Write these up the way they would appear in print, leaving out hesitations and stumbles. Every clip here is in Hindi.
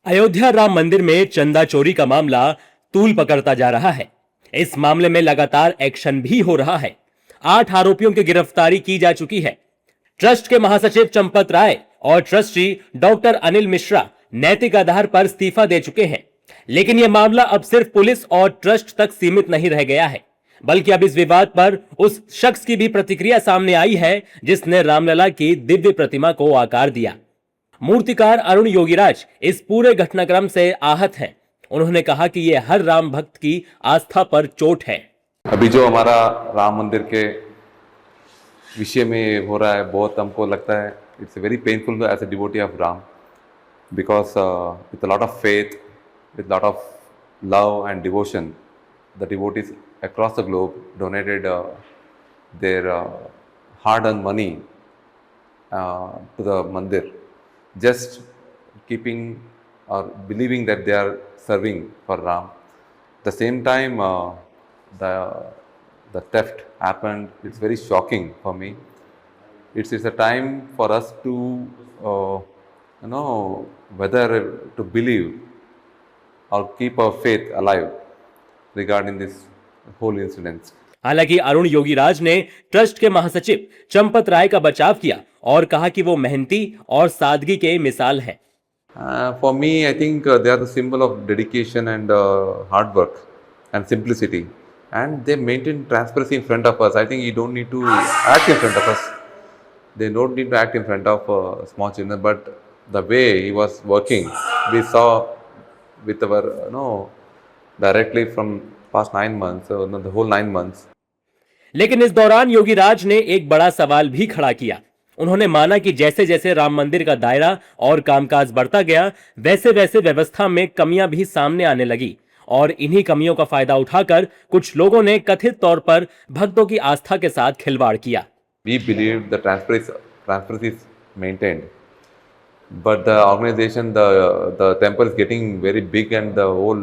अयोध्या राम मंदिर में चंदा चोरी का मामला तूल पकड़ता जा रहा है। इस मामले में लगातार एक्शन भी हो रहा है। 8 आरोपियों की गिरफ्तारी की जा चुकी है। ट्रस्ट के महासचिव चंपत राय और ट्रस्टी डॉक्टर अनिल मिश्रा नैतिक आधार पर इस्तीफा दे चुके हैं। लेकिन यह मामला अब सिर्फ पुलिस और ट्रस्ट तक सीमित नहीं रह गया है, बल्कि अब इस विवाद पर उस शख्स की भी प्रतिक्रिया सामने आई है जिसने रामलला की दिव्य प्रतिमा को आकार दिया। मूर्तिकार अरुण योगीराज इस पूरे घटनाक्रम से आहत हैं। उन्होंने कहा कि यह हर राम भक्त की आस्था पर चोट है। अभी जो हमारा राम मंदिर के विषय में हो रहा है, बहुत हमको लगता है it's very painful as a devotee of Ram, because with lot of faith, with lot of love and devotion, the devotees across the globe donated their hard-earned money to the mandir, just keeping or believing that they are serving for Ram. At the same time, the theft happened. It's very shocking for me. It's a time for us to know whether to believe or keep our faith alive regarding this whole incident. हालांकि अरुण योगीराज ने ट्रस्ट के महासचिव चंपत राय का बचाव किया और कहा कि वो मेहनती और सादगी के मिसाल हैं। For me, I think they are the symbol of dedication and hard work and simplicity, and they maintain transparency in front of us. I think you don't need to act in front of us. They don't need to act in front of small children, but the way he was working, we saw with our directly from past 9 months, the whole 9 months. लेकिन इस दौरान योगीराज ने एक बड़ा सवाल भी खड़ा किया। उन्होंने माना कि जैसे जैसे राम मंदिर का दायरा और कामकाज बढ़ता गया, वैसे वैसे व्यवस्था में कमियां भी सामने आने लगी और इन्हीं कमियों का फायदा उठाकर कुछ लोगों ने कथित तौर पर भक्तों की आस्था के साथ खिलवाड़ किया। We believe the transparency is maintained, but the organization, the temple is getting very big, and the whole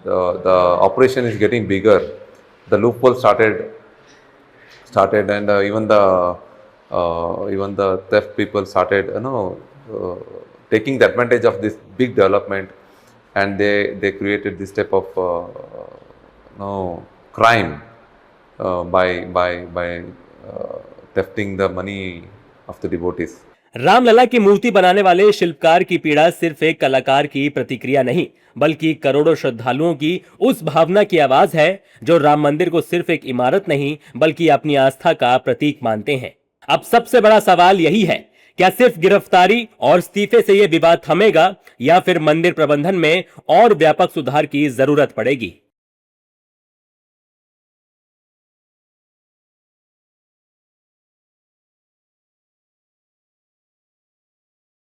the operation is getting bigger. The loophole started, and even the theft people started, taking the advantage of this big development, and they created this type of crime by thefting the money of the devotees. Ramlala की मूर्ति बनाने वाले शिल्पकार की पीड़ा सिर्फ एक कलाकार की प्रतिक्रिया नहीं, बल्कि करोड़ों श्रद्धालुओं की उस भावना की आवाज है जो राम मंदिर को सिर्फ एक इमारत नहीं बल्कि अपनी आस्था का प्रतीक मानते हैं। अब सबसे बड़ा सवाल यही है, क्या सिर्फ गिरफ्तारी और इस्तीफे से यह विवाद थमेगा या फिर मंदिर प्रबंधन में और व्यापक सुधार की जरूरत पड़ेगी?